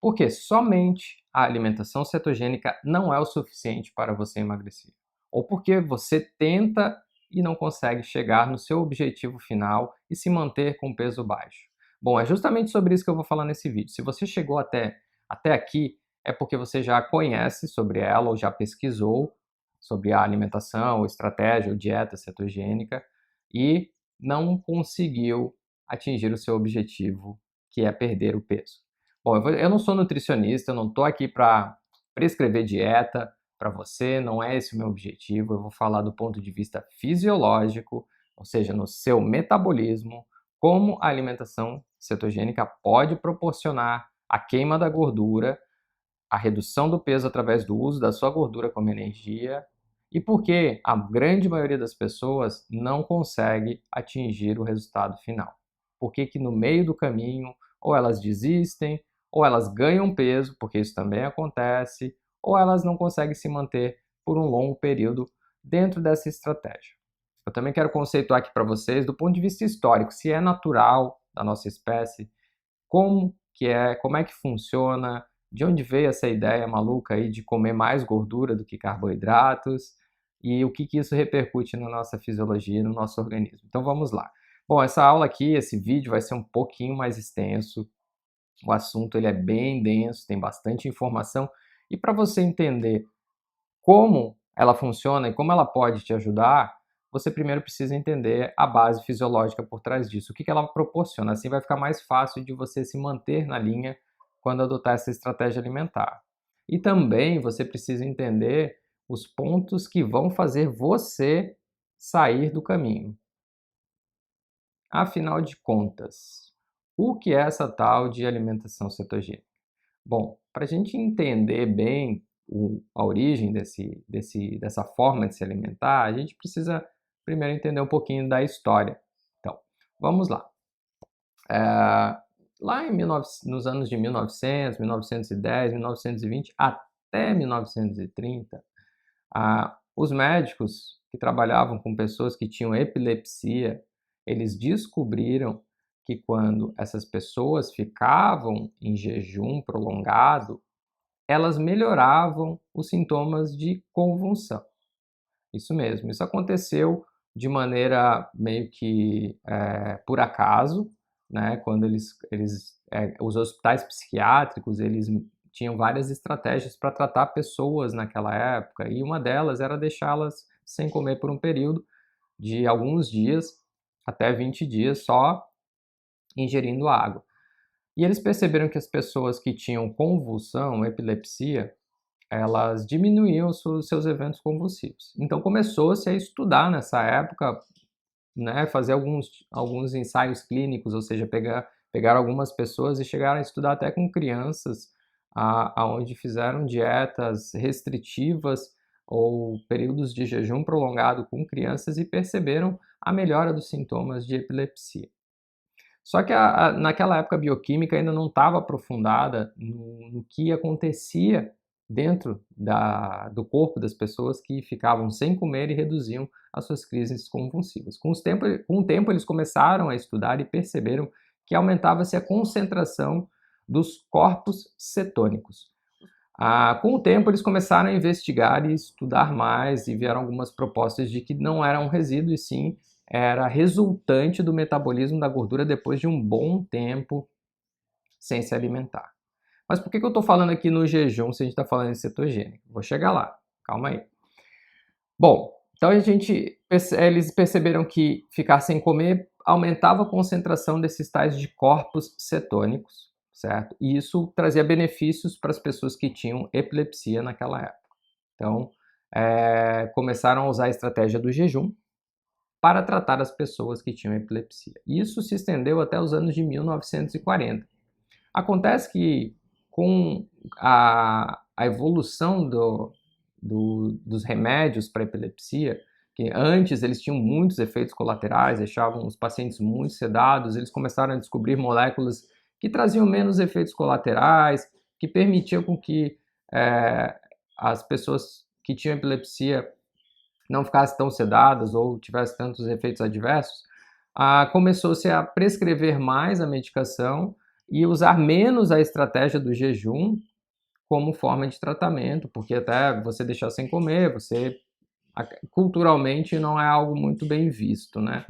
Porque somente a alimentação cetogênica não é o suficiente para você emagrecer. Ou porque você tenta e não consegue chegar no seu objetivo final e se manter com peso baixo. Bom, é justamente sobre isso que eu vou falar nesse vídeo. Se você chegou até aqui, é porque você já conhece sobre ela ou já pesquisou sobre a alimentação, ou estratégia ou dieta cetogênica e não conseguiu atingir o seu objetivo, que é perder o peso. Bom, eu não sou nutricionista, eu não estou aqui para prescrever dieta para você, não é esse o meu objetivo. Eu vou falar do ponto de vista fisiológico, ou seja, no seu metabolismo, como a alimentação cetogênica pode proporcionar a queima da gordura, a redução do peso através do uso da sua gordura como energia e por que a grande maioria das pessoas não consegue atingir o resultado final. Por que no meio do caminho ou elas desistem, ou elas ganham peso, porque isso também acontece, ou elas não conseguem se manter por um longo período dentro dessa estratégia. Eu também quero conceituar aqui para vocês, do ponto de vista histórico, se é natural da nossa espécie, como é que funciona, de onde veio essa ideia maluca aí de comer mais gordura do que carboidratos e o que isso repercute na nossa fisiologia, no nosso organismo. Então vamos lá. Bom, essa aula aqui, esse vídeo vai ser um pouquinho mais extenso. O assunto ele é bem denso, tem bastante informação e para você entender como ela funciona e como ela pode te ajudar, você primeiro precisa entender a base fisiológica por trás disso, o que ela proporciona. Assim vai ficar mais fácil de você se manter na linha quando adotar essa estratégia alimentar. E também você precisa entender os pontos que vão fazer você sair do caminho. Afinal de contas, o que é essa tal de alimentação cetogênica? Bom, para a gente entender bem a origem dessa forma de se alimentar, a gente precisa primeiro entender um pouquinho da história. Então, vamos lá. Lá nos anos de 1900, 1910, 1920 até 1930, os médicos que trabalhavam com pessoas que tinham epilepsia, eles descobriram que quando essas pessoas ficavam em jejum prolongado, elas melhoravam os sintomas de convulsão. Isso mesmo, isso aconteceu de maneira meio que por acaso, né? Quando os hospitais psiquiátricos, eles tinham várias estratégias para tratar pessoas naquela época, e uma delas era deixá-las sem comer por um período de alguns dias, até 20 dias, só ingerindo água. E eles perceberam que as pessoas que tinham convulsão, epilepsia, elas diminuíam os seus eventos convulsivos. Então começou-se a estudar nessa época, né, fazer alguns ensaios clínicos, ou seja, pegar algumas pessoas e chegaram a estudar até com crianças, aonde fizeram dietas restritivas ou períodos de jejum prolongado com crianças e perceberam a melhora dos sintomas de epilepsia. Só que naquela época a bioquímica ainda não estava aprofundada no que acontecia dentro do corpo das pessoas que ficavam sem comer e reduziam as suas crises convulsivas. Com o tempo eles começaram a estudar e perceberam que aumentava-se a concentração dos corpos cetônicos. Com o tempo eles começaram a investigar e estudar mais e vieram algumas propostas de que não era um resíduo e sim era resultante do metabolismo da gordura depois de um bom tempo sem se alimentar. Mas por que eu estou falando aqui no jejum se a gente está falando em cetogênico? Vou chegar lá, calma aí. Bom, então eles perceberam que ficar sem comer aumentava a concentração desses tais de corpos cetônicos, certo? E isso trazia benefícios para as pessoas que tinham epilepsia naquela época. Então, começaram a usar a estratégia do jejum para tratar as pessoas que tinham epilepsia. Isso se estendeu até os anos de 1940. Acontece que com a evolução dos remédios para epilepsia, que antes eles tinham muitos efeitos colaterais, deixavam os pacientes muito sedados, eles começaram a descobrir moléculas que traziam menos efeitos colaterais, que permitiam com que as pessoas que tinham epilepsia não ficassem tão sedadas ou tivessem tantos efeitos adversos, começou-se a prescrever mais a medicação e usar menos a estratégia do jejum como forma de tratamento, porque até você deixar sem comer, culturalmente não é algo muito bem visto, né?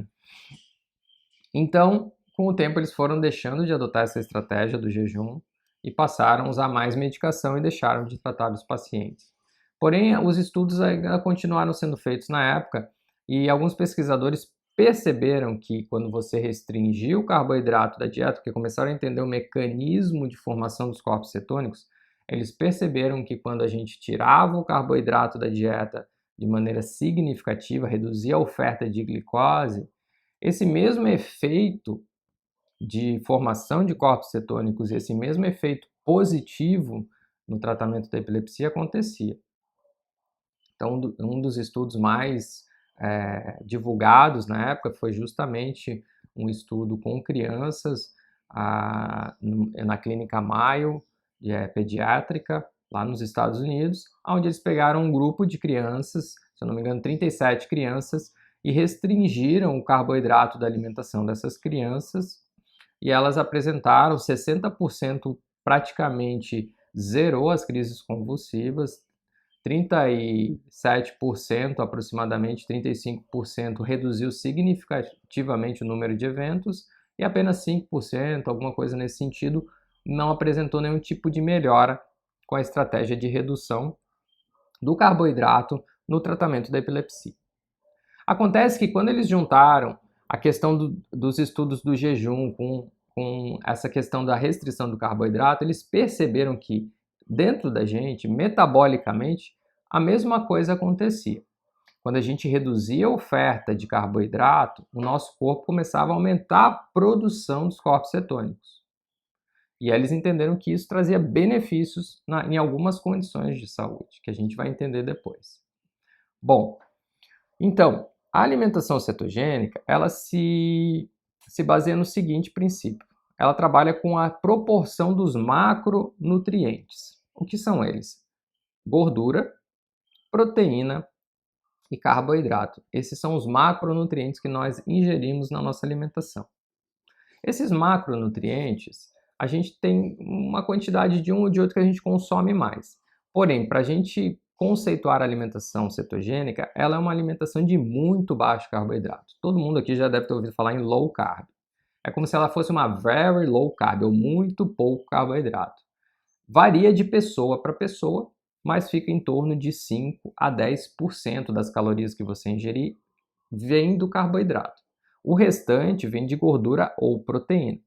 Então, com o tempo eles foram deixando de adotar essa estratégia do jejum e passaram a usar mais medicação e deixaram de tratar os pacientes. Porém, os estudos ainda continuaram sendo feitos na época e alguns pesquisadores perceberam que quando você restringiu o carboidrato da dieta, porque começaram a entender o mecanismo de formação dos corpos cetônicos, eles perceberam que quando a gente tirava o carboidrato da dieta de maneira significativa, reduzia a oferta de glicose, esse mesmo efeito de formação de corpos cetônicos e esse mesmo efeito positivo no tratamento da epilepsia acontecia. Então, um dos estudos mais divulgados na época foi justamente um estudo com crianças na clínica Mayo pediátrica, lá nos Estados Unidos, onde eles pegaram um grupo de crianças, se eu não me engano, 37 crianças, e restringiram o carboidrato da alimentação dessas crianças, e elas apresentaram 60% praticamente zerou as crises convulsivas, 37%, aproximadamente 35%, reduziu significativamente o número de eventos e apenas 5%, alguma coisa nesse sentido, não apresentou nenhum tipo de melhora com a estratégia de redução do carboidrato no tratamento da epilepsia. Acontece que quando eles juntaram a questão dos estudos do jejum com essa questão da restrição do carboidrato, eles perceberam que dentro da gente, metabolicamente, a mesma coisa acontecia. Quando a gente reduzia a oferta de carboidrato, o nosso corpo começava a aumentar a produção dos corpos cetônicos. E aí eles entenderam que isso trazia benefícios em algumas condições de saúde, que a gente vai entender depois. Bom, então, a alimentação cetogênica, ela se baseia no seguinte princípio. Ela trabalha com a proporção dos macronutrientes. O que são eles? Gordura, proteína e carboidrato. Esses são os macronutrientes que nós ingerimos na nossa alimentação. Esses macronutrientes, a gente tem uma quantidade de um ou de outro que a gente consome mais. Porém, para a gente conceituar a alimentação cetogênica, ela é uma alimentação de muito baixo carboidrato. Todo mundo aqui já deve ter ouvido falar em low carb. É como se ela fosse uma very low carb, ou muito pouco carboidrato. Varia de pessoa para pessoa, mas fica em torno de 5 a 10% das calorias que você ingerir vem do carboidrato. O restante vem de gordura ou proteína.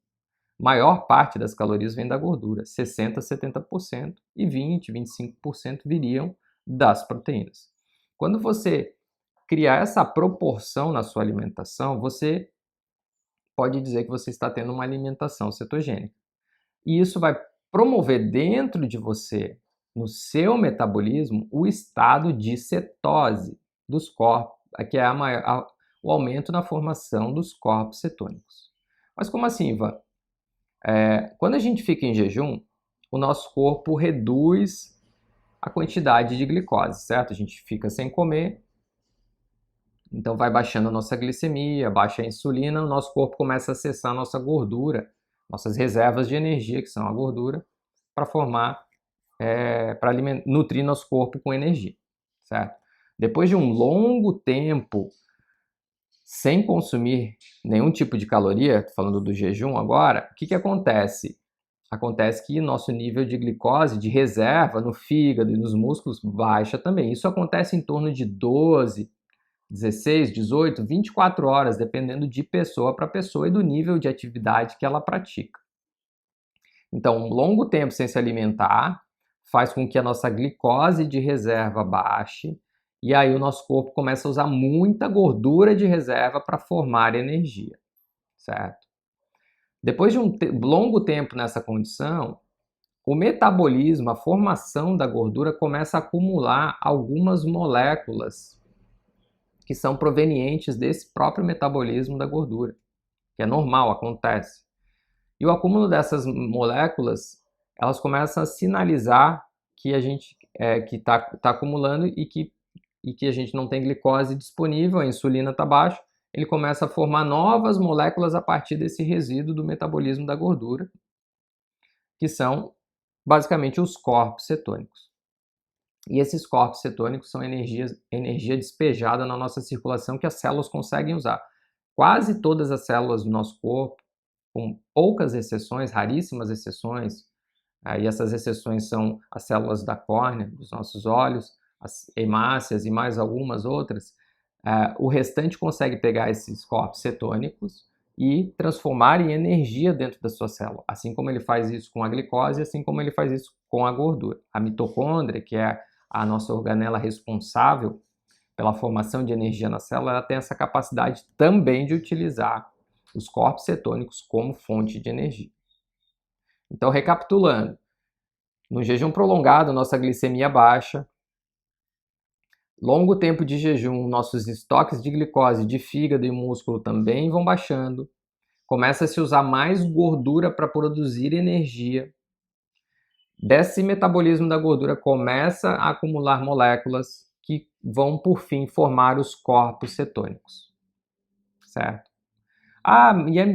Maior parte das calorias vem da gordura, 60 a 70%, e 20 a 25% viriam das proteínas. Quando você criar essa proporção na sua alimentação, você pode dizer que você está tendo uma alimentação cetogênica. E isso vai promover dentro de você, no seu metabolismo, o estado de cetose dos corpos, que é o aumento na formação dos corpos cetônicos. Mas como assim, Ivan? Quando a gente fica em jejum, o nosso corpo reduz a quantidade de glicose, certo? A gente fica sem comer, então vai baixando a nossa glicemia, baixa a insulina, o nosso corpo começa a acessar a nossa gordura, nossas reservas de energia, que são a gordura, para formar, para nutrir nosso corpo com energia, certo? Depois de um longo tempo sem consumir nenhum tipo de caloria, falando do jejum agora, o que acontece? Acontece que nosso nível de glicose, de reserva no fígado e nos músculos baixa também. Isso acontece em torno de 12, 16, 18, 24 horas, dependendo de pessoa para pessoa e do nível de atividade que ela pratica. Então, um longo tempo sem se alimentar faz com que a nossa glicose de reserva baixe e aí o nosso corpo começa a usar muita gordura de reserva para formar energia, certo? Depois de um longo tempo nessa condição, o metabolismo, a formação da gordura começa a acumular algumas moléculas que são provenientes desse próprio metabolismo da gordura, que é normal, acontece. E o acúmulo dessas moléculas, elas começam a sinalizar que a gente que está acumulando e que a gente não tem glicose disponível, a insulina está baixa, ele começa a formar novas moléculas a partir desse resíduo do metabolismo da gordura. que são basicamente os corpos cetônicos. E esses corpos cetônicos são energia despejada na nossa circulação que as células conseguem usar. Quase todas as células do nosso corpo, com poucas exceções, raríssimas exceções, e essas exceções são as células da córnea, dos nossos olhos, as hemácias e mais algumas outras, o restante consegue pegar esses corpos cetônicos e transformar em energia dentro da sua célula, assim como ele faz isso com a glicose, assim como ele faz isso com a gordura. A mitocôndria, que é a nossa organela responsável pela formação de energia na célula, ela tem essa capacidade também de utilizar os corpos cetônicos como fonte de energia. Então, recapitulando, no jejum prolongado, nossa glicemia baixa, longo tempo de jejum, nossos estoques de glicose de fígado e músculo também vão baixando, começa a se usar mais gordura para produzir energia. Desse metabolismo da gordura começa a acumular moléculas que vão, por fim, formar os corpos cetônicos, certo?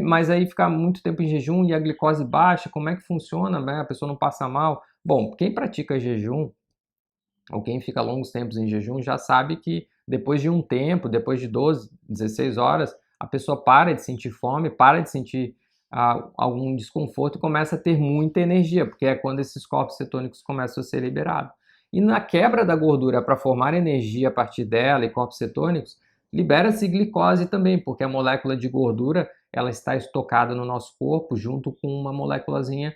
Mas aí ficar muito tempo em jejum e a glicose baixa, como é que funciona, né? A pessoa não passa mal? Bom, quem pratica jejum, ou quem fica longos tempos em jejum, já sabe que depois de um tempo, depois de 12, 16 horas, a pessoa para de sentir fome, para de sentir algum desconforto e começa a ter muita energia, porque é quando esses corpos cetônicos começam a ser liberados. E na quebra da gordura para formar energia a partir dela e corpos cetônicos, libera-se glicose também, porque a molécula de gordura ela está estocada no nosso corpo junto com uma moléculazinha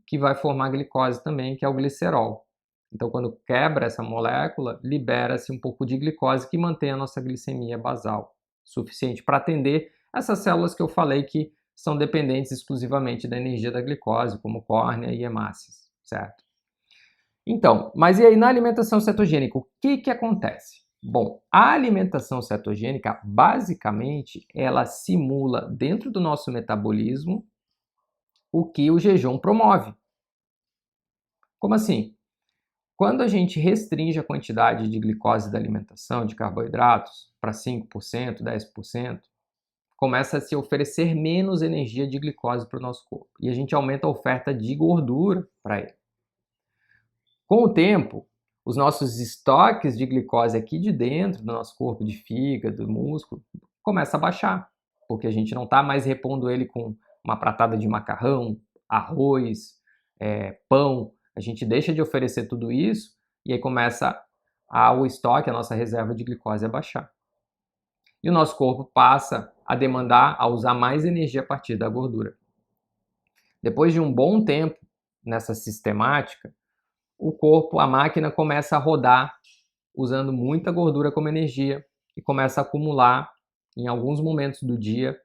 que vai formar glicose também, que é o glicerol. Então, quando quebra essa molécula, libera-se um pouco de glicose que mantém a nossa glicemia basal, suficiente para atender essas células que eu falei que são dependentes exclusivamente da energia da glicose, como córnea e hemácias, certo? Então, mas e aí na alimentação cetogênica, o que acontece? Bom, a alimentação cetogênica, basicamente, ela simula dentro do nosso metabolismo o que o jejum promove. Como assim? Quando a gente restringe a quantidade de glicose da alimentação, de carboidratos, para 5%, 10%, começa a se oferecer menos energia de glicose para o nosso corpo. E a gente aumenta a oferta de gordura para ele. Com o tempo, os nossos estoques de glicose aqui de dentro do nosso corpo, de fígado, músculo, começa a baixar, porque a gente não está mais repondo ele com uma pratada de macarrão, arroz, pão. A gente deixa de oferecer tudo isso e aí começa o estoque, a nossa reserva de glicose a baixar. E o nosso corpo passa a demandar, a usar mais energia a partir da gordura. Depois de um bom tempo nessa sistemática, o corpo, a máquina começa a rodar usando muita gordura como energia e começa a acumular em alguns momentos do dia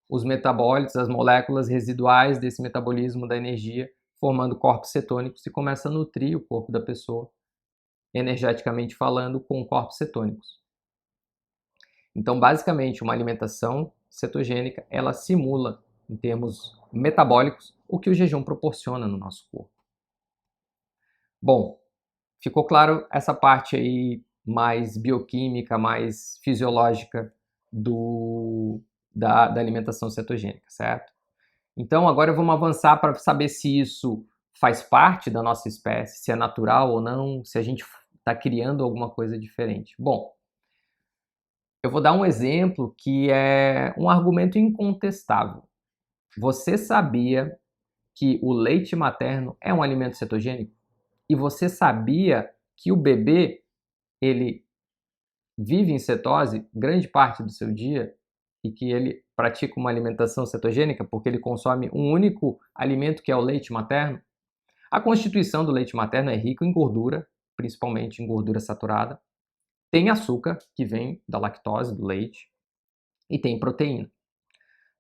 os metabólitos, as moléculas residuais desse metabolismo da energia, formando corpos cetônicos e começa a nutrir o corpo da pessoa, energeticamente falando, com corpos cetônicos. Então, basicamente, uma alimentação cetogênica, ela simula, em termos metabólicos, o que o jejum proporciona no nosso corpo. Bom, ficou claro essa parte aí mais bioquímica, mais fisiológica da alimentação cetogênica, certo? Então, agora vamos avançar para saber se isso faz parte da nossa espécie, se é natural ou não, se a gente está criando alguma coisa diferente. Bom, eu vou dar um exemplo que é um argumento incontestável. Você sabia que o leite materno é um alimento cetogênico? E você sabia que o bebê, ele vive em cetose grande parte do seu dia e que ele pratica uma alimentação cetogênica porque ele consome um único alimento que é o leite materno? A constituição do leite materno é rica em gordura, principalmente em gordura saturada. Tem açúcar, que vem da lactose, do leite, e tem proteína.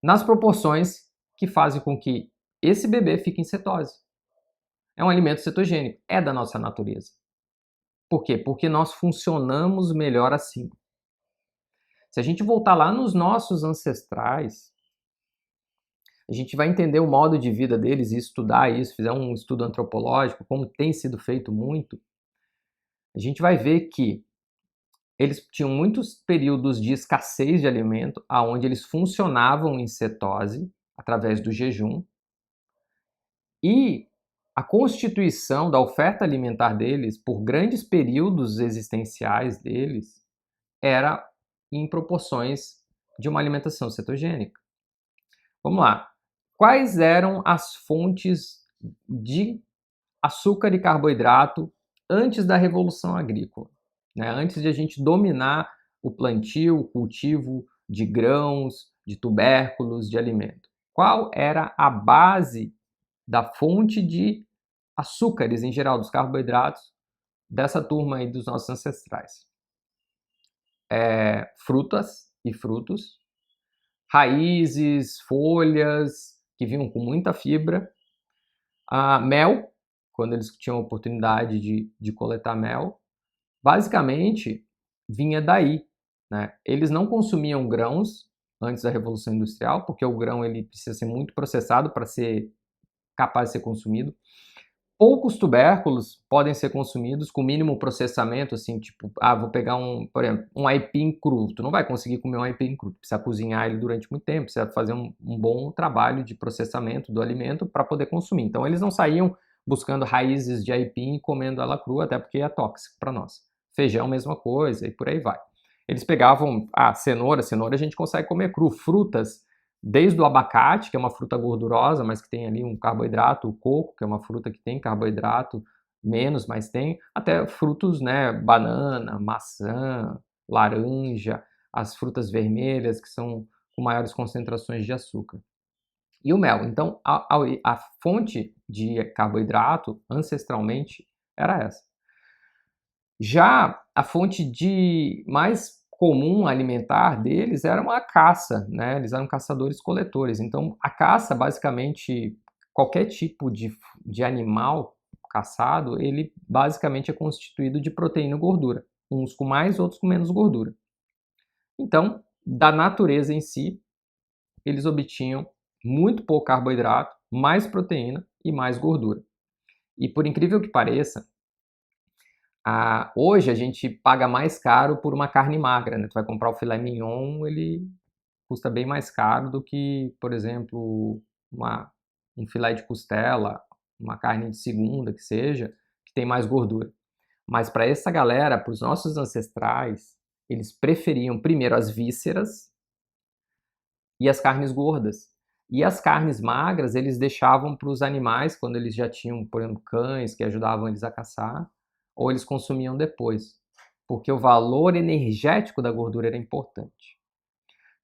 Nas proporções que fazem com que esse bebê fique em cetose. É um alimento cetogênico, é da nossa natureza. Por quê? Porque nós funcionamos melhor assim. Se a gente voltar lá nos nossos ancestrais, a gente vai entender o modo de vida deles e estudar isso, fizer um estudo antropológico, como tem sido feito muito, a gente vai ver que eles tinham muitos períodos de escassez de alimento, aonde eles funcionavam em cetose, através do jejum, e a constituição da oferta alimentar deles, por grandes períodos existenciais deles, era em proporções de uma alimentação cetogênica. Vamos lá. Quais eram as fontes de açúcar e carboidrato antes da Revolução Agrícola? Né? Antes de a gente dominar o plantio, o cultivo de grãos, de tubérculos, de alimento. Qual era a base da fonte de açúcares, em geral, dos carboidratos, dessa turma aí dos nossos ancestrais? Frutas e frutos, raízes, folhas, que vinham com muita fibra, mel, quando eles tinham a oportunidade de coletar mel, basicamente vinha daí. Né? Eles não consumiam grãos antes da Revolução Industrial, porque o grão ele precisa ser muito processado para ser capaz de ser consumido. Poucos tubérculos podem ser consumidos com mínimo processamento, assim, tipo, vou pegar por exemplo, um aipim cru. Tu não vai conseguir comer um aipim cru, precisa cozinhar ele durante muito tempo, precisa fazer um bom trabalho de processamento do alimento para poder consumir. Então, eles não saíam buscando raízes de aipim e comendo ela crua, até porque é tóxico para nós. Feijão, mesma coisa, e por aí vai. Eles pegavam, cenoura a gente consegue comer cru, frutas, desde o abacate, que é uma fruta gordurosa, mas que tem ali um carboidrato, o coco, que é uma fruta que tem carboidrato, menos, mas tem, até frutos, né, banana, maçã, laranja, as frutas vermelhas, que são com maiores concentrações de açúcar. E o mel. Então, a fonte de carboidrato, ancestralmente, era essa. Já a fonte de mais comum alimentar deles era uma caça, né? Eles eram caçadores-coletores. Então, a caça, basicamente, qualquer tipo de animal caçado, ele basicamente é constituído de proteína e gordura. Uns com mais, outros com menos gordura. Então, da natureza em si, eles obtinham muito pouco carboidrato, mais proteína e mais gordura. E por incrível que pareça, hoje a gente paga mais caro por uma carne magra, né? Tu vai comprar o filé mignon, ele custa bem mais caro do que, por exemplo, um filé de costela, uma carne de segunda que seja, que tem mais gordura. Mas para essa galera, para os nossos ancestrais, eles preferiam primeiro as vísceras e as carnes gordas. E as carnes magras eles deixavam para os animais, quando eles já tinham, por exemplo, cães que ajudavam eles a caçar, ou eles consumiam depois, porque o valor energético da gordura era importante.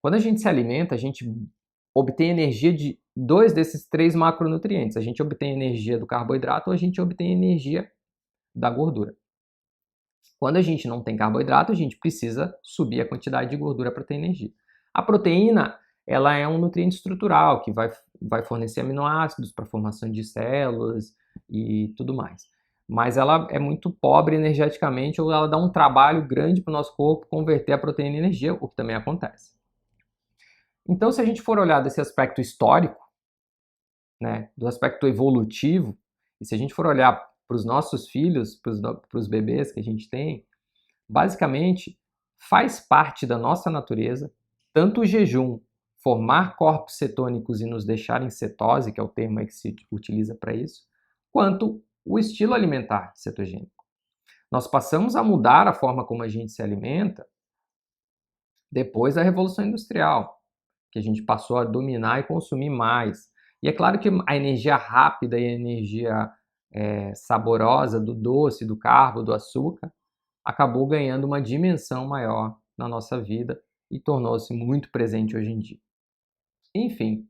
Quando a gente se alimenta, a gente obtém energia de 2 desses 3 macronutrientes. A gente obtém energia do carboidrato ou a gente obtém energia da gordura. Quando a gente não tem carboidrato, a gente precisa subir a quantidade de gordura para ter energia. A proteína, ela é um nutriente estrutural que vai fornecer aminoácidos para a formação de células e tudo mais. Mas ela é muito pobre energeticamente, ou ela dá um trabalho grande para o nosso corpo converter a proteína em energia, o que também acontece. Então, se a gente for olhar desse aspecto histórico, né, do aspecto evolutivo, e se a gente for olhar para os nossos filhos, para os bebês que a gente tem, basicamente faz parte da nossa natureza, tanto o jejum, formar corpos cetônicos e nos deixar em cetose, que é o termo aí que se utiliza para isso, quanto o estilo alimentar cetogênico. Nós passamos a mudar a forma como a gente se alimenta depois da Revolução Industrial, que a gente passou a dominar e consumir mais. E é claro que a energia rápida e a energia saborosa do doce, do carbo, do açúcar, acabou ganhando uma dimensão maior na nossa vida e tornou-se muito presente hoje em dia. Enfim,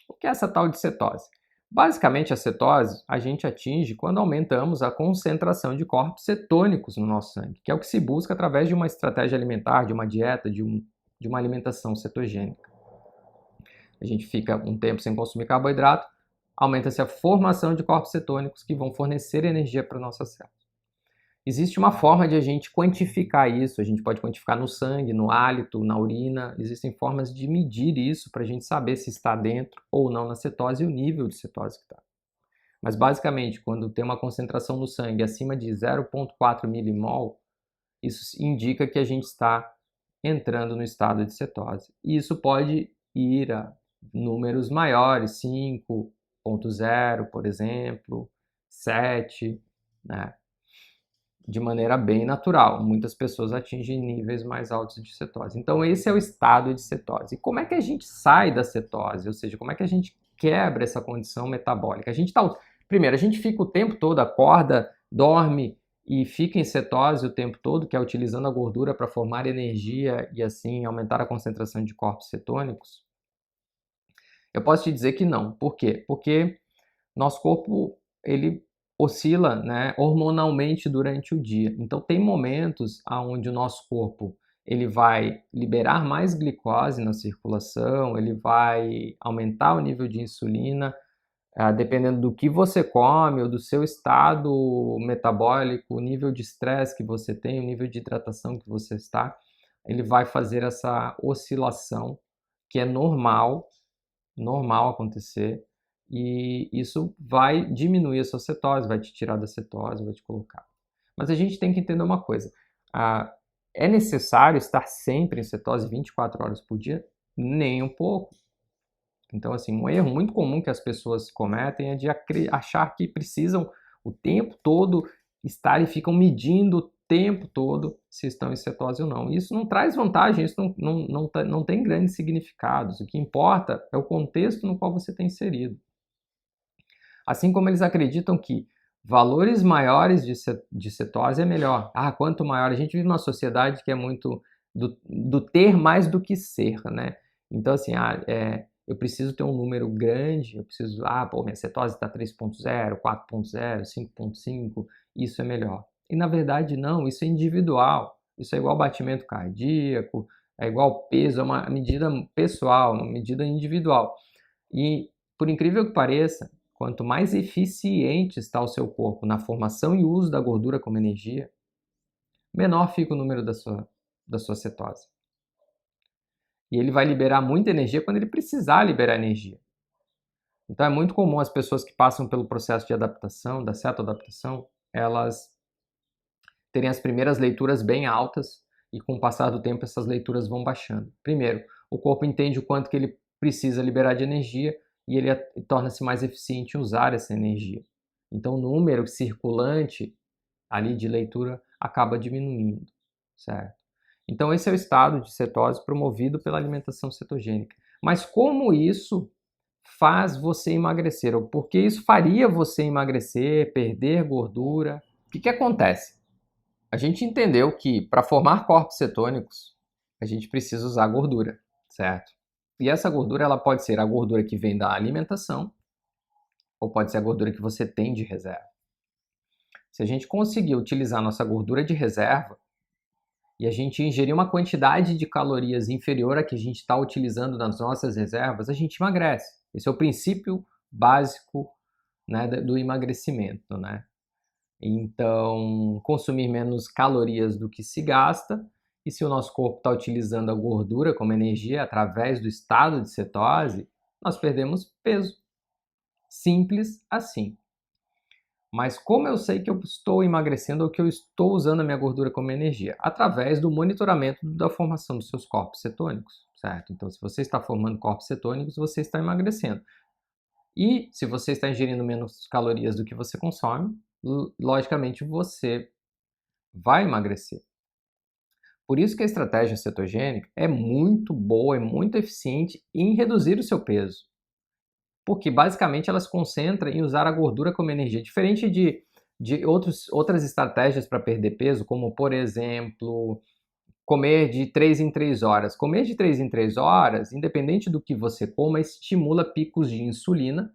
o que é essa tal de cetose? Basicamente, a cetose a gente atinge quando aumentamos a concentração de corpos cetônicos no nosso sangue, que é o que se busca através de uma estratégia alimentar, de uma dieta, de uma alimentação cetogênica. A gente fica um tempo sem consumir carboidrato, aumenta-se a formação de corpos cetônicos que vão fornecer energia para a nossa célula. Existe uma forma de a gente quantificar isso, a gente pode quantificar no sangue, no hálito, na urina, existem formas de medir isso para a gente saber se está dentro ou não na cetose e o nível de cetose que está. Mas basicamente, quando tem uma concentração no sangue acima de 0,4 milimol, isso indica que a gente está entrando no estado de cetose. E isso pode ir a números maiores, 5,0, por exemplo, 7, né? De maneira bem natural. Muitas pessoas atingem níveis mais altos de cetose. Então, esse é o estado de cetose. E como é que a gente sai da cetose? Ou seja, como é que a gente quebra essa condição metabólica? Primeiro, a gente fica o tempo todo, acorda, dorme e fica em cetose o tempo todo, que é utilizando a gordura para formar energia e assim aumentar a concentração de corpos cetônicos? Eu posso te dizer que não. Por quê? Porque nosso corpo, ele oscila, né, hormonalmente durante o dia. Então tem momentos onde o nosso corpo ele vai liberar mais glicose na circulação, ele vai aumentar o nível de insulina, dependendo do que você come ou do seu estado metabólico, o nível de estresse que você tem, o nível de hidratação que você está, ele vai fazer essa oscilação que é normal acontecer, e isso vai diminuir a sua cetose, vai te tirar da cetose, vai te colocar. Mas a gente tem que entender uma coisa, é necessário estar sempre em cetose 24 horas por dia? Nem um pouco. Então, assim, um erro muito comum que as pessoas cometem é de achar que precisam o tempo todo estar e ficam medindo o tempo todo se estão em cetose ou não. Isso não traz vantagem, isso não tem grandes significados. O que importa é o contexto no qual você está inserido. Assim como eles acreditam que valores maiores de cetose é melhor. Quanto maior, a gente vive numa sociedade que é muito do ter mais do que ser, né? Então, assim, eu preciso ter um número grande, eu preciso, minha cetose está 3.0, 4.0, 5.5, isso é melhor. E na verdade não, isso é individual, isso é igual batimento cardíaco, é igual peso, é uma medida pessoal, uma medida individual. E por incrível que pareça, quanto mais eficiente está o seu corpo na formação e uso da gordura como energia, menor fica o número da sua cetose. E ele vai liberar muita energia quando ele precisar liberar energia. Então é muito comum as pessoas que passam pelo processo de adaptação, da cetoadaptação, elas terem as primeiras leituras bem altas e com o passar do tempo essas leituras vão baixando. Primeiro, o corpo entende o quanto que ele precisa liberar de energia e ele torna-se mais eficiente em usar essa energia. Então o número circulante ali de leitura acaba diminuindo, certo? Então esse é o estado de cetose promovido pela alimentação cetogênica. Mas como isso faz você emagrecer? Ou por que isso faria você emagrecer, perder gordura? O que acontece? A gente entendeu que para formar corpos cetônicos, a gente precisa usar gordura, certo? E essa gordura ela pode ser a gordura que vem da alimentação, ou pode ser a gordura que você tem de reserva. Se a gente conseguir utilizar nossa gordura de reserva e a gente ingerir uma quantidade de calorias inferior à que a gente está utilizando nas nossas reservas, a gente emagrece. Esse é o princípio básico, né, do emagrecimento, né? Então, consumir menos calorias do que se gasta, e se o nosso corpo está utilizando a gordura como energia através do estado de cetose, nós perdemos peso. Simples assim. Mas como eu sei que eu estou emagrecendo ou que eu estou usando a minha gordura como energia? Através do monitoramento da formação dos seus corpos cetônicos, certo? Então, se você está formando corpos cetônicos, você está emagrecendo. E se você está ingerindo menos calorias do que você consome, logicamente você vai emagrecer. Por isso que a estratégia cetogênica é muito boa, é muito eficiente em reduzir o seu peso. Porque basicamente ela se concentra em usar a gordura como energia, diferente de outras estratégias para perder peso, como por exemplo, comer de 3 em 3 horas. Comer de 3 em 3 horas, independente do que você coma, estimula picos de insulina,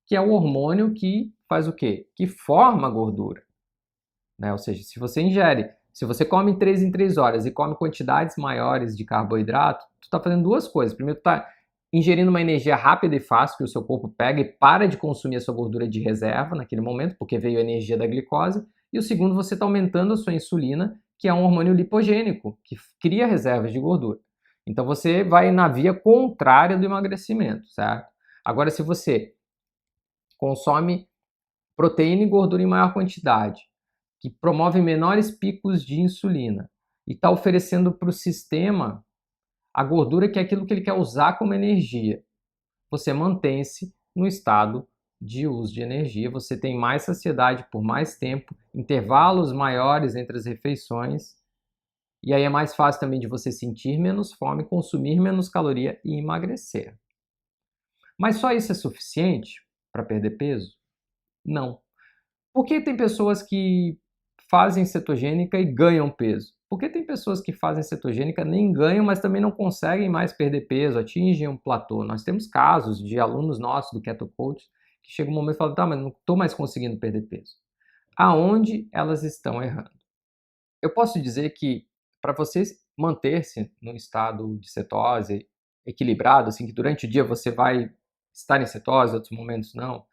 que é o hormônio que faz o quê? Que forma a gordura. Né? Ou seja, se você come 3 em 3 horas e come quantidades maiores de carboidrato, tu está fazendo duas coisas. Primeiro, tu está ingerindo uma energia rápida e fácil que o seu corpo pega e para de consumir a sua gordura de reserva naquele momento, porque veio a energia da glicose. E o segundo, você está aumentando a sua insulina, que é um hormônio lipogênico, que cria reservas de gordura. Então você vai na via contrária do emagrecimento, certo? Agora, se você consome proteína e gordura em maior quantidade, que promove menores picos de insulina e está oferecendo para o sistema a gordura que é aquilo que ele quer usar como energia, você mantém-se no estado de uso de energia, você tem mais saciedade por mais tempo, intervalos maiores entre as refeições, e aí é mais fácil também de você sentir menos fome, consumir menos caloria e emagrecer. Mas só isso é suficiente para perder peso? Não. Por que tem pessoas que fazem cetogênica e ganham peso? Por que tem pessoas que fazem cetogênica nem ganham, mas também não conseguem mais perder peso, atingem um platô? Nós temos casos de alunos nossos do Keto Coach que chega um momento e falam, tá, mas não estou mais conseguindo perder peso. Aonde elas estão errando? Eu posso dizer que para você manter-se num estado de cetose equilibrado, assim, que durante o dia você vai estar em cetose, outros momentos não,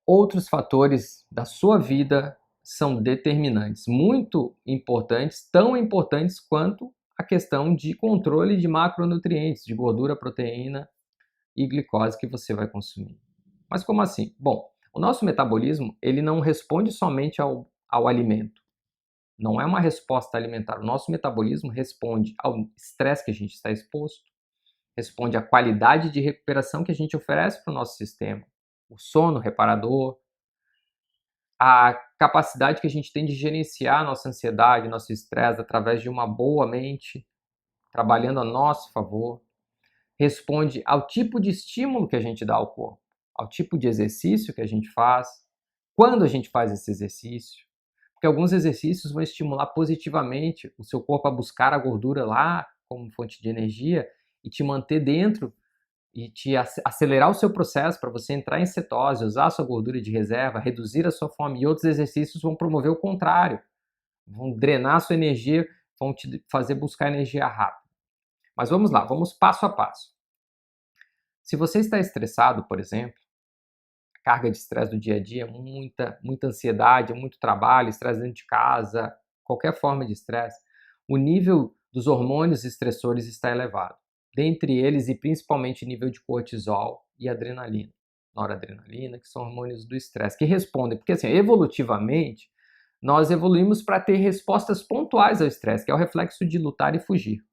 outros fatores da sua vida são determinantes, muito importantes, tão importantes quanto a questão de controle de macronutrientes, de gordura, proteína e glicose que você vai consumir. Mas como assim? Bom, o nosso metabolismo ele não responde somente ao alimento. Não é uma resposta alimentar. O nosso metabolismo responde ao estresse que a gente está exposto, responde à qualidade de recuperação que a gente oferece para o nosso sistema, o sono reparador, a capacidade que a gente tem de gerenciar a nossa ansiedade, nosso estresse através de uma boa mente, trabalhando a nosso favor, responde ao tipo de estímulo que a gente dá ao corpo, ao tipo de exercício que a gente faz, quando a gente faz esse exercício, porque alguns exercícios vão estimular positivamente o seu corpo a buscar a gordura lá como fonte de energia e te manter dentro e te acelerar o seu processo para você entrar em cetose, usar a sua gordura de reserva, reduzir a sua fome. E outros exercícios vão promover o contrário, vão drenar a sua energia, vão te fazer buscar energia rápida. Mas vamos lá, vamos passo a passo. Se você está estressado, por exemplo, a carga de estresse do dia a dia, muita ansiedade, muito trabalho, estresse dentro de casa, qualquer forma de estresse, o nível dos hormônios estressores está elevado. Dentre eles e principalmente nível de cortisol e adrenalina, noradrenalina, que são hormônios do estresse, que respondem, porque assim, evolutivamente, nós evoluímos para ter respostas pontuais ao estresse, que é o reflexo de lutar e fugir.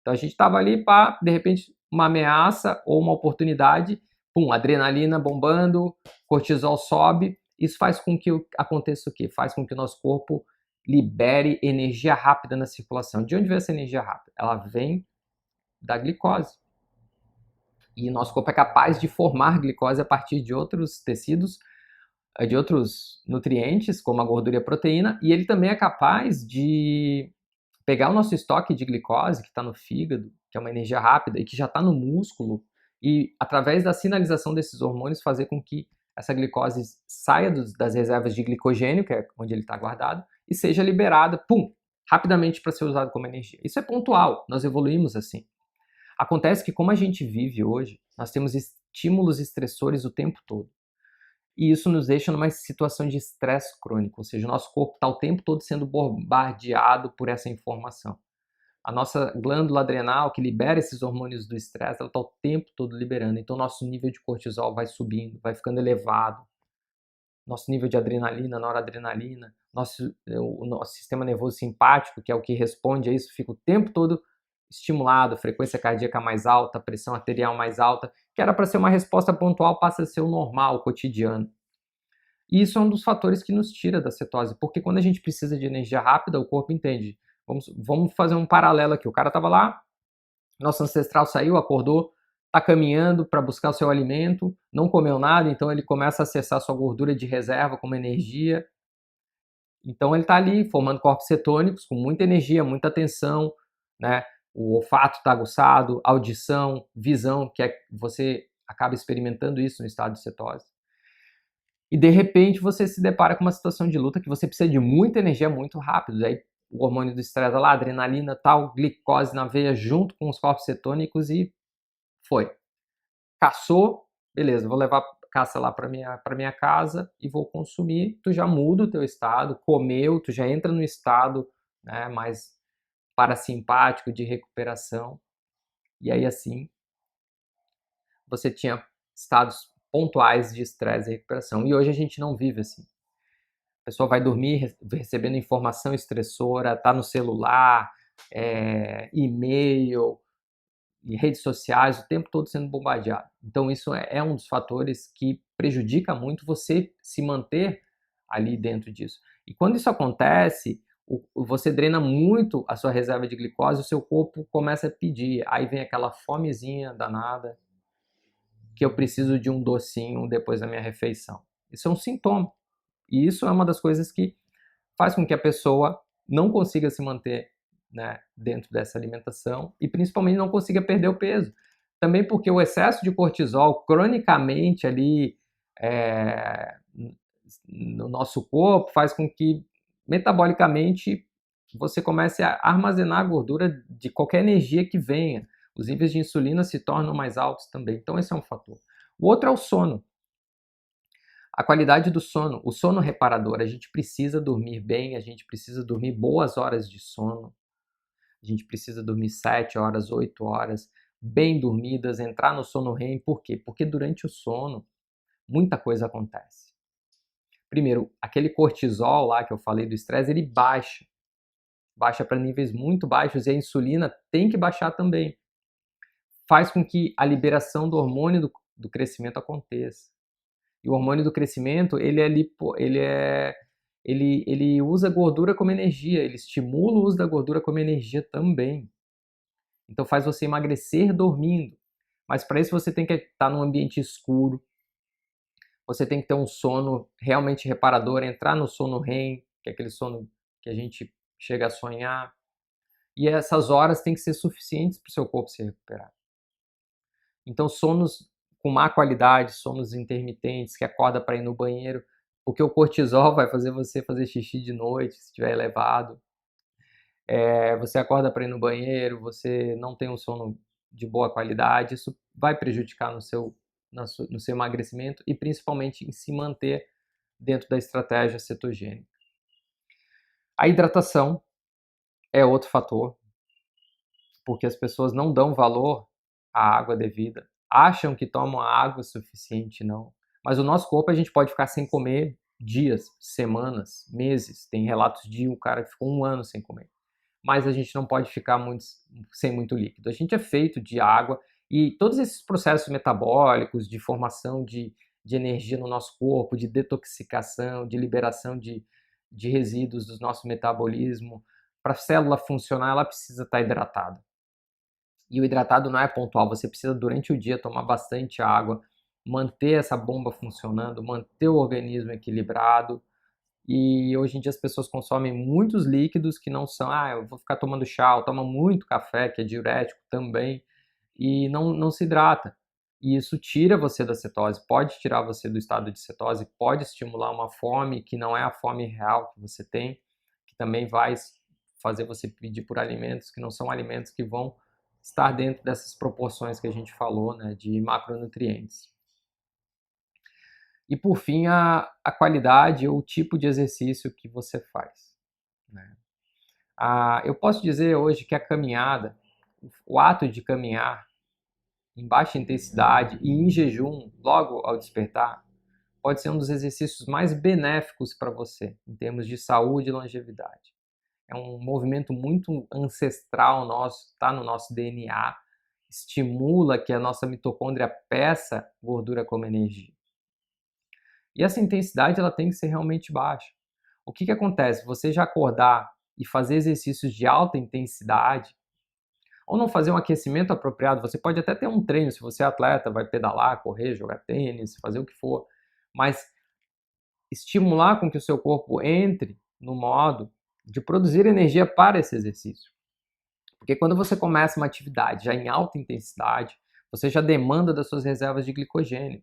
Então a gente estava ali para, de repente, uma ameaça ou uma oportunidade, pum, adrenalina bombando, cortisol sobe, isso faz com que aconteça o quê? Faz com que o nosso corpo libere energia rápida na circulação. De onde vem essa energia rápida? Ela vem da glicose. E nosso corpo é capaz de formar glicose a partir de outros tecidos, de outros nutrientes, como a gordura e a proteína, e ele também é capaz de pegar o nosso estoque de glicose, que está no fígado, que é uma energia rápida, e que já está no músculo, e através da sinalização desses hormônios fazer com que essa glicose saia das reservas de glicogênio, que é onde ele está guardado, e seja liberada, pum, rapidamente para ser usado como energia. Isso é pontual, nós evoluímos assim. Acontece que como a gente vive hoje, nós temos estímulos estressores o tempo todo. E isso nos deixa numa situação de estresse crônico, ou seja, o nosso corpo está o tempo todo sendo bombardeado por essa informação. A nossa glândula adrenal, que libera esses hormônios do estresse, ela está o tempo todo liberando. Então, nosso nível de cortisol vai subindo, vai ficando elevado. Nosso nível de adrenalina, noradrenalina, o nosso sistema nervoso simpático, que é o que responde a isso, fica o tempo todo estimulado, frequência cardíaca mais alta, pressão arterial mais alta, que era para ser uma resposta pontual, passa a ser o normal, o cotidiano. E isso é um dos fatores que nos tira da cetose, porque quando a gente precisa de energia rápida, o corpo entende. Vamos fazer um paralelo aqui. O cara estava lá, nosso ancestral saiu, acordou, está caminhando para buscar o seu alimento, não comeu nada, então ele começa a acessar sua gordura de reserva como energia. Então ele está ali formando corpos cetônicos com muita energia, muita atenção, né? O olfato está aguçado, audição, visão, que é você acaba experimentando isso no estado de cetose. E de repente você se depara com uma situação de luta que você precisa de muita energia muito rápido. Daí o hormônio do estresse lá, adrenalina, tal, glicose na veia junto com os corpos cetônicos e foi. Caçou, beleza, vou levar caça lá para minha casa e vou consumir. Tu já muda o teu estado, comeu, tu já entra no estado, né, mais parasimpático de recuperação. E aí assim você tinha estados pontuais de estresse e recuperação. E hoje a gente não vive assim. A pessoa vai dormir recebendo informação estressora, tá no celular, e-mail e redes sociais, o tempo todo sendo bombardeado. Então isso é um dos fatores que prejudica muito você se manter ali dentro disso. E quando isso acontece, você drena muito a sua reserva de glicose, o seu corpo começa a pedir, aí vem aquela fomezinha danada, que eu preciso de um docinho depois da minha refeição. Isso é um sintoma. E isso é uma das coisas que faz com que a pessoa não consiga se manter, né, dentro dessa alimentação e principalmente não consiga perder o peso. Também porque o excesso de cortisol cronicamente ali no nosso corpo faz com que metabolicamente você comece a armazenar a gordura de qualquer energia que venha. Os níveis de insulina se tornam mais altos também. Então esse é um fator. O outro é o sono. A qualidade do sono, o sono reparador, a gente precisa dormir bem, a gente precisa dormir boas horas de sono, a gente precisa dormir 7 horas, 8 horas, bem dormidas, entrar no sono REM. Por quê? Porque durante o sono, muita coisa acontece. Primeiro, aquele cortisol lá que eu falei do estresse, ele baixa para níveis muito baixos e a insulina tem que baixar também. Faz com que a liberação do hormônio do crescimento aconteça. E o hormônio do crescimento, ele usa a gordura como energia, ele estimula o uso da gordura como energia também. Então faz você emagrecer dormindo. Mas para isso você tem que estar num ambiente escuro, você tem que ter um sono realmente reparador, entrar no sono REM, que é aquele sono que a gente chega a sonhar. E essas horas têm que ser suficientes para o seu corpo se recuperar. Então sonos com má qualidade, sonos intermitentes, que acorda para ir no banheiro, porque o cortisol vai fazer você fazer xixi de noite, se estiver elevado. Você acorda para ir no banheiro, você não tem um sono de boa qualidade, isso vai prejudicar no seu emagrecimento e principalmente em se manter dentro da estratégia cetogênica. A hidratação é outro fator, porque as pessoas não dão valor à água devida, acham que tomam água suficiente, não. Mas o nosso corpo a gente pode ficar sem comer dias, semanas, meses. Tem relatos de um cara que ficou 1 ano sem comer. Mas a gente não pode ficar sem muito líquido. A gente é feito de água e todos esses processos metabólicos de formação de energia no nosso corpo, de detoxicação, de liberação de resíduos do nosso metabolismo, para a célula funcionar, ela precisa estar hidratada. E o hidratado não é pontual, você precisa durante o dia tomar bastante água, manter essa bomba funcionando, manter o organismo equilibrado. E hoje em dia as pessoas consomem muitos líquidos que não são, eu vou ficar tomando chá, ou toma muito café, que é diurético também, e não se hidrata. E isso tira você da cetose, pode tirar você do estado de cetose, pode estimular uma fome que não é a fome real que você tem, que também vai fazer você pedir por alimentos que não são alimentos que vão estar dentro dessas proporções que a gente falou, né, de macronutrientes. E por fim, a qualidade ou o tipo de exercício que você faz, né? Eu posso dizer hoje que a caminhada, o ato de caminhar em baixa intensidade e em jejum, logo ao despertar, pode ser um dos exercícios mais benéficos para você, em termos de saúde e longevidade. É um movimento muito ancestral nosso, está no nosso DNA, estimula que a nossa mitocôndria peça gordura como energia. E essa intensidade ela tem que ser realmente baixa. O que acontece? Você já acordar e fazer exercícios de alta intensidade, ou não fazer um aquecimento apropriado, você pode até ter um treino, se você é atleta, vai pedalar, correr, jogar tênis, fazer o que for, mas estimular com que o seu corpo entre no modo de produzir energia para esse exercício. Porque quando você começa uma atividade já em alta intensidade, você já demanda das suas reservas de glicogênio.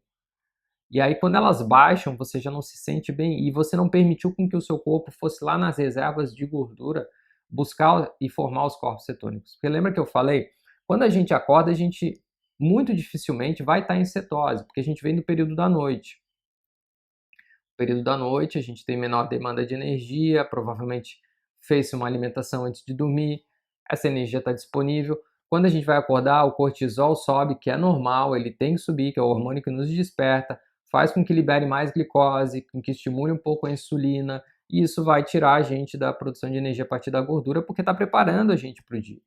E aí quando elas baixam, você já não se sente bem e você não permitiu com que o seu corpo fosse lá nas reservas de gordura buscar e formar os corpos cetônicos. Porque lembra que eu falei? Quando a gente acorda, a gente muito dificilmente vai estar em cetose, porque a gente vem do período da noite. No período da noite, a gente tem menor demanda de energia, provavelmente fez uma alimentação antes de dormir, essa energia está disponível. Quando a gente vai acordar, o cortisol sobe, que é normal, ele tem que subir, que é o hormônio que nos desperta, faz com que libere mais glicose, com que estimule um pouco a insulina, e isso vai tirar a gente da produção de energia a partir da gordura, porque está preparando a gente para o dia.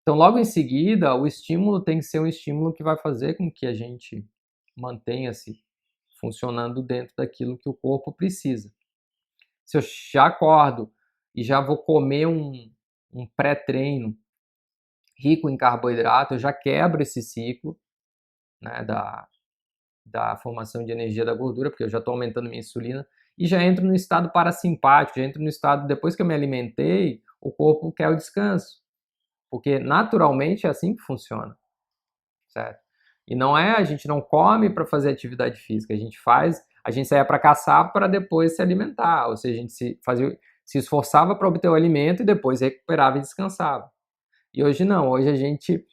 Então, logo em seguida, o estímulo tem que ser um estímulo que vai fazer com que a gente mantenha-se funcionando dentro daquilo que o corpo precisa. Se eu já acordo e já vou comer um pré-treino rico em carboidrato, eu já quebro esse ciclo, né, da formação de energia da gordura, porque eu já estou aumentando minha insulina, e já entro no estado parasimpático, já entro no estado, depois que eu me alimentei, o corpo quer o descanso, porque naturalmente é assim que funciona, certo? E não é, a gente não come para fazer atividade física, a gente saía para caçar para depois se alimentar, ou seja, a gente se esforçava para obter o alimento e depois recuperava e descansava. E hoje não, hoje a gente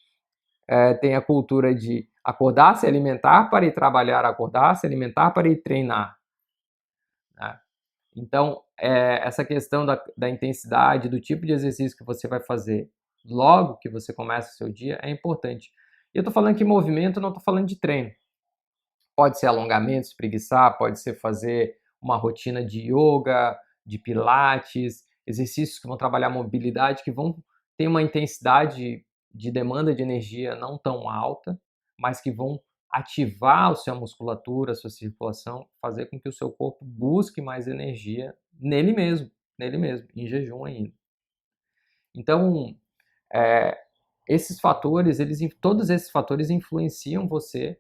tem a cultura de acordar, se alimentar para ir trabalhar, acordar, se alimentar para ir treinar, né? Então, essa questão da intensidade, do tipo de exercício que você vai fazer logo que você começa o seu dia é importante. E eu estou falando aqui movimento, não estou falando de treino. Pode ser alongamento, espreguiçar, pode ser fazer uma rotina de yoga, de pilates, exercícios que vão trabalhar mobilidade, que vão ter uma intensidade de demanda de energia não tão alta, mas que vão ativar a sua musculatura, a sua circulação, fazer com que o seu corpo busque mais energia nele mesmo, em jejum ainda. Então, esses fatores, todos esses fatores influenciam você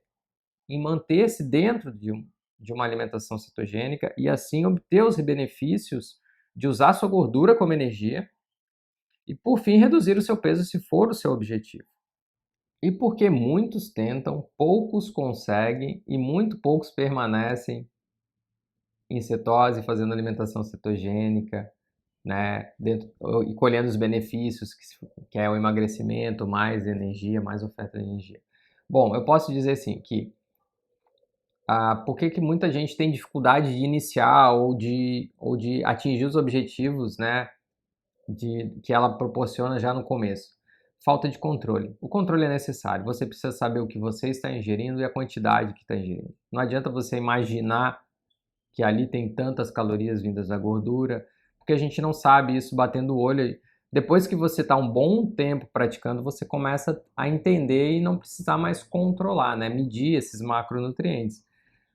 em manter-se dentro de uma alimentação cetogênica e assim obter os benefícios de usar sua gordura como energia e, por fim, reduzir o seu peso se for o seu objetivo. E porque muitos tentam, poucos conseguem e muito poucos permanecem em cetose, fazendo alimentação cetogênica, né, e colhendo os benefícios que é o emagrecimento, mais energia, mais oferta de energia. Bom, eu posso dizer assim que por que muita gente tem dificuldade de iniciar ou de atingir os objetivos, né, que ela proporciona já no começo? Falta de controle. O controle é necessário. Você precisa saber o que você está ingerindo e a quantidade que está ingerindo. Não adianta você imaginar que ali tem tantas calorias vindas da gordura, porque a gente não sabe isso batendo o olho. Depois que você está um bom tempo praticando, você começa a entender e não precisar mais controlar, né? Medir esses macronutrientes.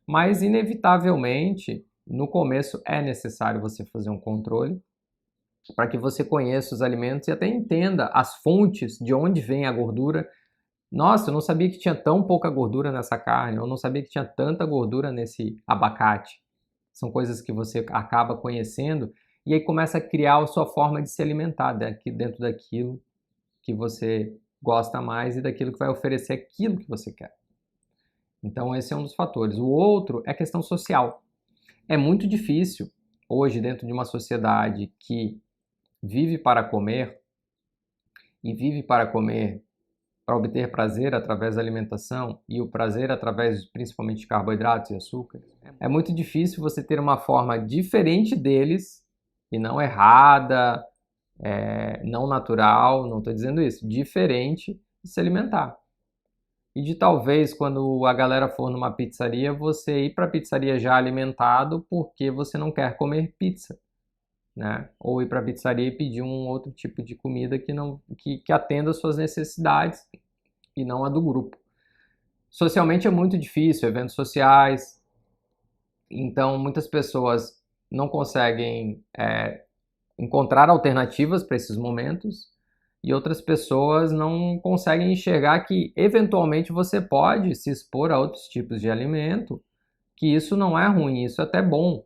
Mas, inevitavelmente, no começo é necessário você fazer um controle para que você conheça os alimentos e até entenda as fontes de onde vem a gordura. Nossa, eu não sabia que tinha tão pouca gordura nessa carne, eu não sabia que tinha tanta gordura nesse abacate. São coisas que você acaba conhecendo e aí começa a criar a sua forma de se alimentar dentro daquilo que você gosta mais e daquilo que vai oferecer aquilo que você quer. Então esse é um dos fatores. O outro é a questão social. É muito difícil hoje dentro de uma sociedade que vive para comer e vive para comer para obter prazer através da alimentação e o prazer através principalmente de carboidratos e açúcares. É muito difícil você ter uma forma diferente deles e não errada, não natural, não estou dizendo isso, diferente de se alimentar. E de talvez quando a galera for numa pizzaria, você ir para a pizzaria já alimentado porque você não quer comer pizza, né? Ou ir para a pizzaria e pedir um outro tipo de comida que atenda às suas necessidades e não a do grupo. Socialmente é muito difícil, eventos sociais, então muitas pessoas não conseguem encontrar alternativas para esses momentos e outras pessoas não conseguem enxergar que eventualmente você pode se expor a outros tipos de alimento, que isso não é ruim, isso é até bom.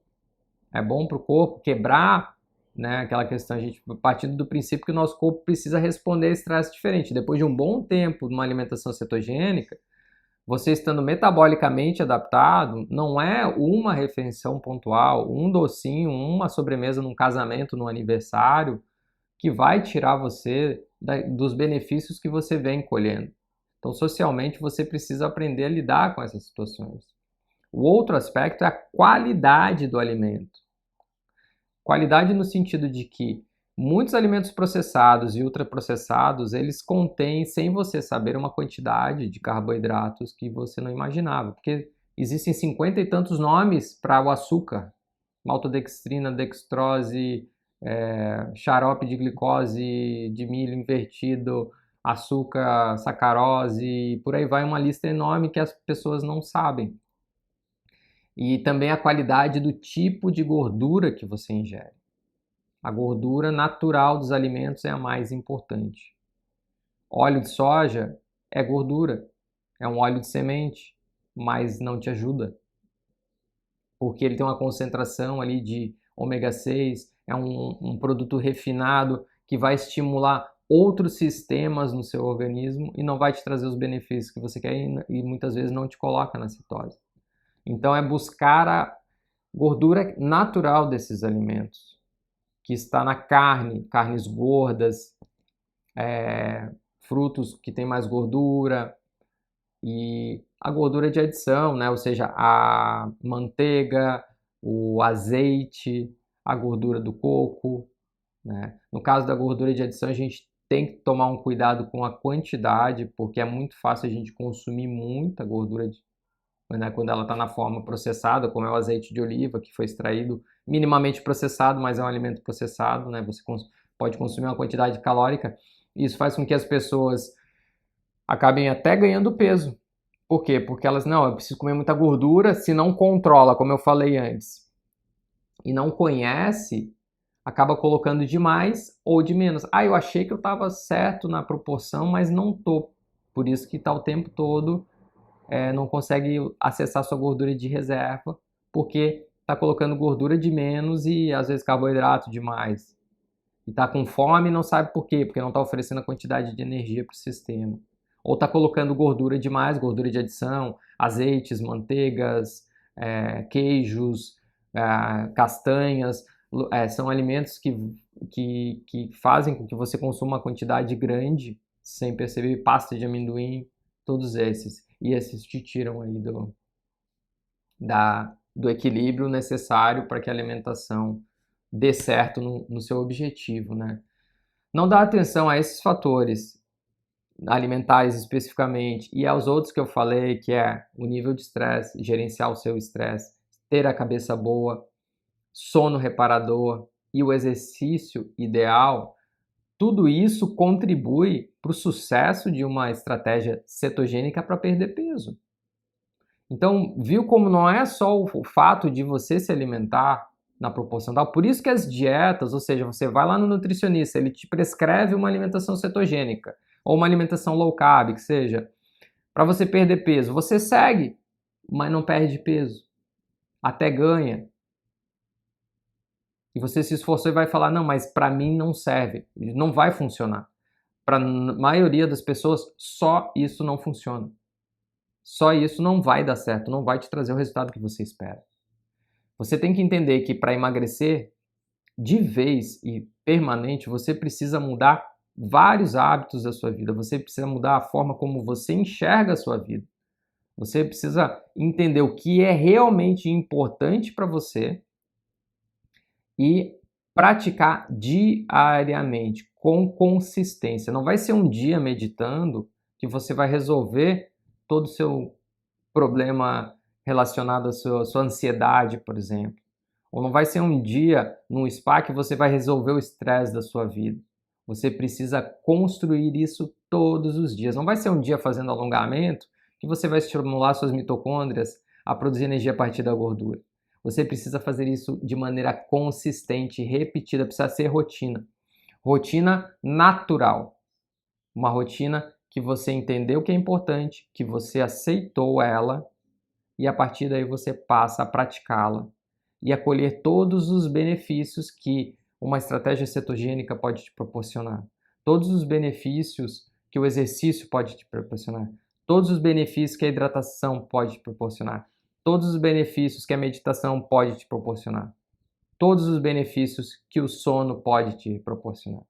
É bom para o corpo quebrar, né, aquela questão, a gente partindo do princípio que o nosso corpo precisa responder a estresse diferente. Depois de um bom tempo numa alimentação cetogênica, você estando metabolicamente adaptado, não é uma refeição pontual, um docinho, uma sobremesa num casamento, num aniversário, que vai tirar você dos benefícios que você vem colhendo. Então, socialmente, você precisa aprender a lidar com essas situações. O outro aspecto é a qualidade do alimento. Qualidade no sentido de que muitos alimentos processados e ultraprocessados, eles contêm, sem você saber, uma quantidade de carboidratos que você não imaginava. Porque existem 50 e tantos nomes para o açúcar. Maltodextrina, dextrose, xarope de glicose de milho invertido, açúcar, sacarose, por aí vai uma lista enorme que as pessoas não sabem. E também a qualidade do tipo de gordura que você ingere. A gordura natural dos alimentos é a mais importante. Óleo de soja é gordura, é um óleo de semente, mas não te ajuda, porque ele tem uma concentração ali de ômega 6, é um produto refinado que vai estimular outros sistemas no seu organismo e não vai te trazer os benefícios que você quer e muitas vezes não te coloca na cetose. Então é buscar a gordura natural desses alimentos, que está na carne, carnes gordas, frutos que têm mais gordura e a gordura de adição, né? Ou seja, a manteiga, o azeite, a gordura do coco, né? No caso da gordura de adição, a gente tem que tomar um cuidado com a quantidade, porque é muito fácil a gente consumir muita gordura né, quando ela está na forma processada, como é o azeite de oliva, que foi extraído minimamente processado, mas é um alimento processado, né? Você pode consumir uma quantidade calórica. Isso faz com que as pessoas acabem até ganhando peso. Por quê? Porque elas, não, eu preciso comer muita gordura, se não controla, como eu falei antes, e não conhece, acaba colocando de mais ou de menos. Ah, eu achei que eu estava certo na proporção, mas não tô. Por isso que está o tempo todo, não consegue acessar sua gordura de reserva, porque está colocando gordura de menos e às vezes carboidrato demais. E está com fome e não sabe por quê, porque não está oferecendo a quantidade de energia para o sistema. Ou está colocando gordura demais, gordura de adição, azeites, manteigas, queijos, castanhas, são alimentos que fazem com que você consuma uma quantidade grande, sem perceber, pasta de amendoim, todos esses. E esses te tiram aí do equilíbrio necessário para que a alimentação dê certo no seu objetivo, né? Não dá atenção a esses fatores alimentares especificamente e aos outros que eu falei, que é o nível de estresse, gerenciar o seu estresse, ter a cabeça boa, sono reparador e o exercício ideal, tudo isso contribui para o sucesso de uma estratégia cetogênica para perder peso. Então, viu como não é só o fato de você se alimentar na proporção tal? Por isso que as dietas, ou seja, você vai lá no nutricionista, ele te prescreve uma alimentação cetogênica ou uma alimentação low carb, que seja, para você perder peso. Você segue, mas não perde peso. Até ganha. E você se esforçou e vai falar, não, mas para mim não serve. Não vai funcionar. Para a maioria das pessoas, só isso não funciona. Só isso não vai dar certo, não vai te trazer o resultado que você espera. Você tem que entender que para emagrecer de vez e permanente, você precisa mudar vários hábitos da sua vida. Você precisa mudar a forma como você enxerga a sua vida. Você precisa entender o que é realmente importante para você e praticar diariamente, com consistência. Não vai ser um dia meditando que você vai resolver todo o seu problema relacionado à sua ansiedade, por exemplo. Ou não vai ser um dia num spa que você vai resolver o estresse da sua vida. Você precisa construir isso todos os dias. Não vai ser um dia fazendo alongamento que você vai estimular suas mitocôndrias a produzir energia a partir da gordura. Você precisa fazer isso de maneira consistente, repetida, precisa ser rotina. Rotina natural. Uma rotina que você entendeu que é importante, que você aceitou ela e a partir daí você passa a praticá-la e a colher todos os benefícios que uma estratégia cetogênica pode te proporcionar. Todos os benefícios que o exercício pode te proporcionar. Todos os benefícios que a hidratação pode te proporcionar. Todos os benefícios que a meditação pode te proporcionar. Todos os benefícios que o sono pode te proporcionar.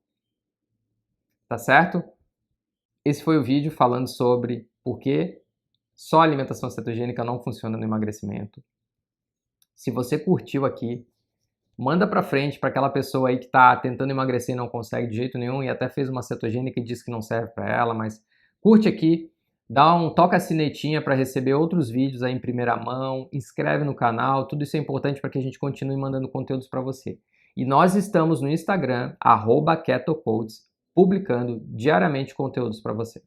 Tá certo? Esse foi o vídeo falando sobre por que só a alimentação cetogênica não funciona no emagrecimento. Se você curtiu aqui, manda para frente para aquela pessoa aí que está tentando emagrecer e não consegue de jeito nenhum e até fez uma cetogênica e disse que não serve para ela, mas curte aqui, toca a sinetinha para receber outros vídeos aí em primeira mão, inscreve no canal, tudo isso é importante para que a gente continue mandando conteúdos para você. E nós estamos no Instagram, @KetoCoaches, publicando diariamente conteúdos para você.